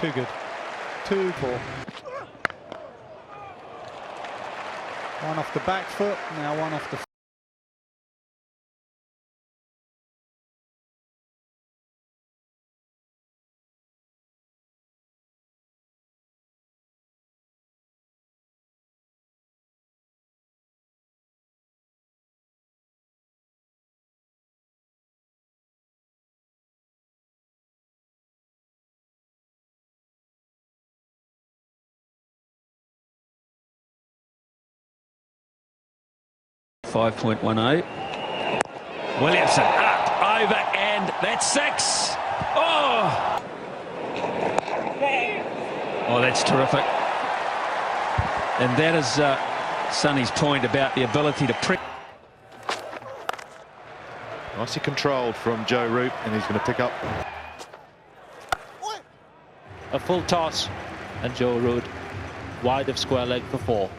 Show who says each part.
Speaker 1: Too good. 2-4. One off the back foot, now one off the
Speaker 2: 5.18. Williamson up, over, and that's 6. Oh! Oh, that's terrific. And that is Sonny's point about the ability to press.
Speaker 3: Nicely controlled from Joe Root, and he's going to pick up
Speaker 4: A full toss, and Joe Root wide of square leg for 4.